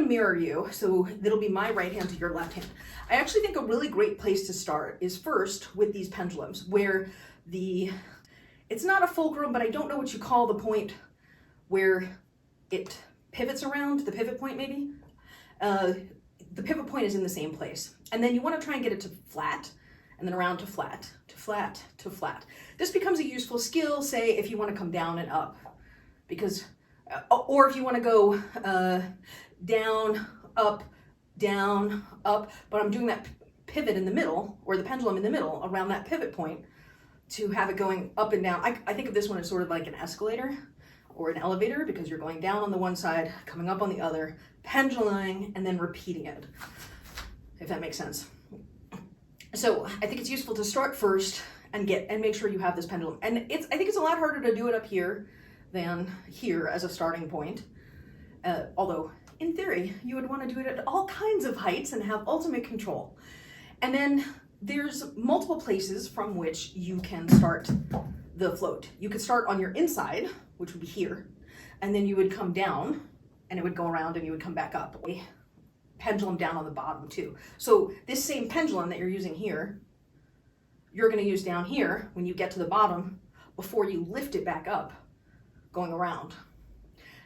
mirror you, so it'll be my right hand to your left hand. I actually think a really great place to start is first with these pendulums, where it's not a fulcrum, but I don't know what you call the point where it pivots around, the pivot point maybe. The pivot point is in the same place. And then you want to try and get it to flat, and then around to flat, to flat, to flat. This becomes a useful skill, say, if you want to come down and up, because, or if you want to go down, up, but I'm doing that pivot in the middle, or the pendulum in the middle, around that pivot point, to have it going up and down. I think of this one as sort of like an escalator or an elevator, because you're going down on the one side, coming up on the other, penduluming, and then repeating it, if that makes sense. So I think it's useful to start first and make sure you have this pendulum. And I think it's a lot harder to do it up here than here as a starting point. Although in theory, you would want to do it at all kinds of heights and have ultimate control. And then there's multiple places from which you can start the float. You could start on your inside, which would be here, and then you would come down and it would go around and you would come back up. A pendulum down on the bottom too. So this same pendulum that you're using here, you're going to use down here when you get to the bottom before you lift it back up, going around.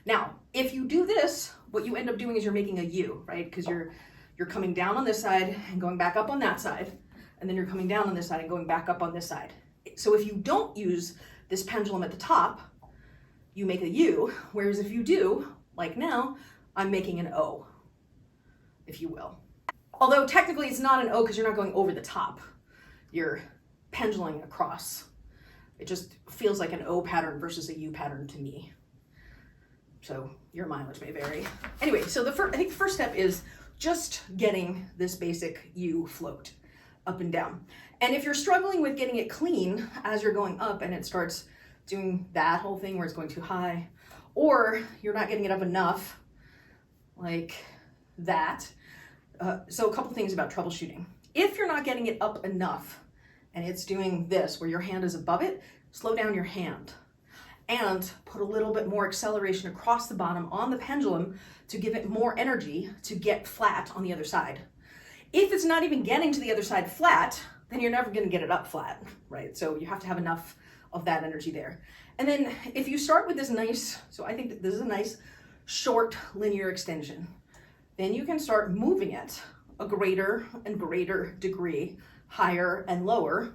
Now, if you do this, what you end up doing is you're making a U, right? Because you're coming down on this side and going back up on that side, and then you're coming down on this side and going back up on this side. So if you don't use this pendulum at the top, you make a U, whereas if you do, like now, I'm making an O, if you will. Although technically it's not an O because you're not going over the top. You're penduluming across. It just feels like an O pattern versus a U pattern to me. So your mileage may vary. Anyway, so I think the first step is just getting this basic U float up and down. And if you're struggling with getting it clean as you're going up and it starts doing that whole thing where it's going too high, or you're not getting it up enough, like that. So a couple things about troubleshooting. If you're not getting it up enough and it's doing this where your hand is above it, slow down your hand and put a little bit more acceleration across the bottom on the pendulum to give it more energy to get flat on the other side. If it's not even getting to the other side flat, then you're never going to get it up flat, right? So you have to have enough of that energy there. And then if you start with this nice, so I think that this is a nice short linear extension, then you can start moving it a greater and greater degree, higher and lower,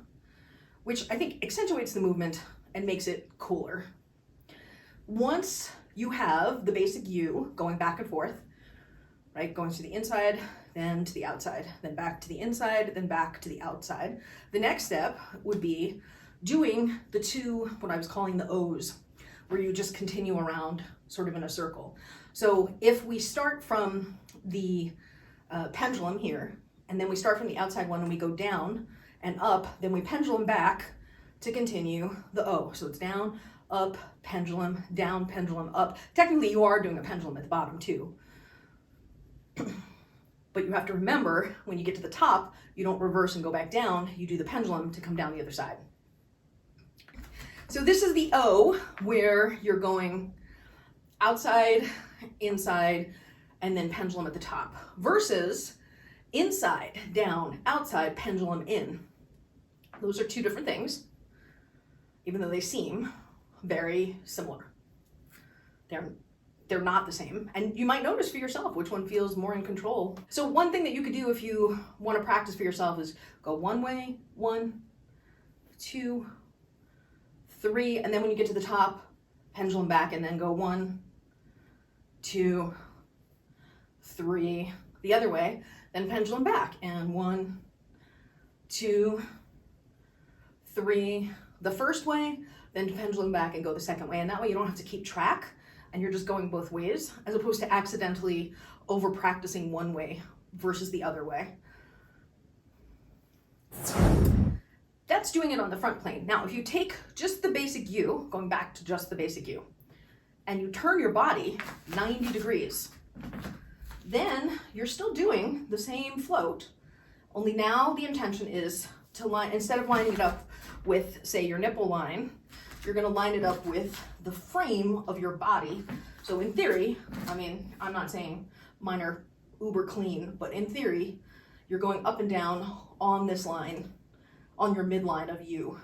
which I think accentuates the movement and makes it cooler. Once you have the basic U going back and forth, right, going to the inside, then to the outside, then back to the inside, then back to the outside, the next step would be doing the two, what I was calling the O's, where you just continue around sort of in a circle. So if we start from the pendulum here, and then we start from the outside one and we go down and up, then we pendulum back to continue the O. So it's down, up, pendulum, down, pendulum, up. Technically you are doing a pendulum at the bottom too. But you have to remember, when you get to the top, you don't reverse and go back down, you do the pendulum to come down the other side. So this is the O, where you're going outside, inside, and then pendulum at the top, versus inside, down, outside, pendulum in. Those are two different things, even though they seem very similar. They're not the same. And you might notice for yourself which one feels more in control. So one thing that you could do if you want to practice for yourself is go one way, 1, 2, 3, and then when you get to the top, pendulum back, and then go 1, 2, 3, the other way, then pendulum back, and 1, 2, 3, the first way, then pendulum back and go the second way. And that way you don't have to keep track and you're just going both ways, as opposed to accidentally over practicing one way versus the other way. That's doing it on the front plane. Now, if you take just the basic U, going back to just the basic U, and you turn your body 90 degrees, then you're still doing the same float, only now the intention is to line, instead of lining it up with, say, your nipple line, you're gonna line it up with the frame of your body. So in theory, I mean, I'm not saying mine are uber clean, but in theory, you're going up and down on this line, on your midline of U.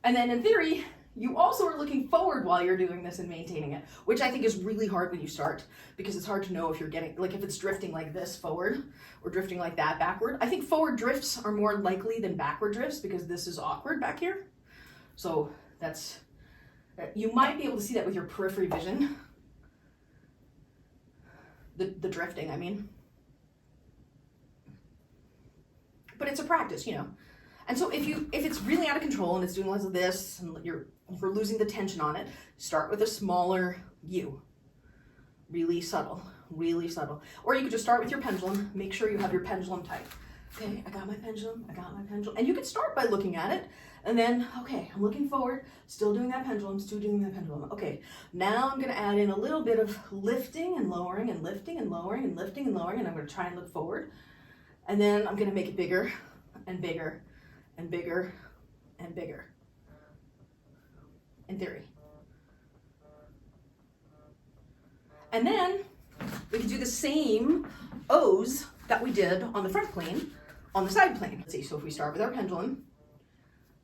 And then in theory, you also are looking forward while you're doing this and maintaining it, which I think is really hard when you start, because it's hard to know if you're getting, like if it's drifting like this forward or drifting like that backward. I think forward drifts are more likely than backward drifts because this is awkward back here. So that's, you might be able to see that with your periphery vision. The drifting, I mean. But it's a practice, you know. And so if it's really out of control and it's doing less of this and we're losing the tension on it, start with a smaller U. Really subtle, really subtle. Or you could just start with your pendulum. Make sure you have your pendulum tight. Okay, I got my pendulum, I got my pendulum. And you can start by looking at it and then, okay, I'm looking forward, still doing that pendulum, still doing that pendulum. Okay, now I'm gonna add in a little bit of lifting and lowering and lifting and lowering and lifting and lowering, and I'm gonna try and look forward. And then I'm gonna make it bigger and bigger and bigger and bigger, in theory. And then we can do the same O's that we did on the front plane, on the side plane. Let's see, so if we start with our pendulum,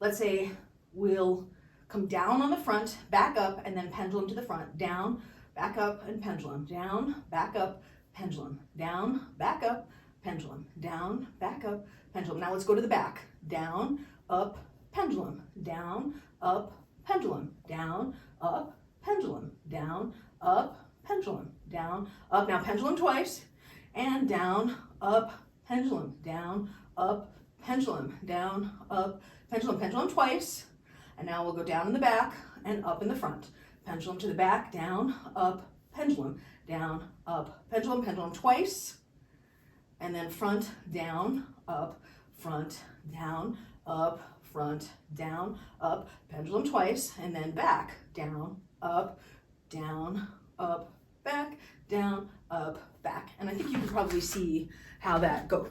let's say we'll come down on the front, back up, and then pendulum to the front, down, back up, and pendulum, down, back up, pendulum, down, back up, pendulum, down, back up, pendulum. Now let's go to the back. Down, up, pendulum, down, up, pendulum, down, up, pendulum, down, up, pendulum, down, up. Now pendulum twice, and down, up, pendulum, down, up, pendulum, down, up, pendulum, pendulum twice. And now we'll go down in the back and up in the front. Pendulum to the back, down, up, pendulum, down, up, pendulum, pendulum twice. And then front, down, up, front, down, up, front, down, up, pendulum twice, and then back, down, up, back, down, up, back. And I think you can probably see how that goes.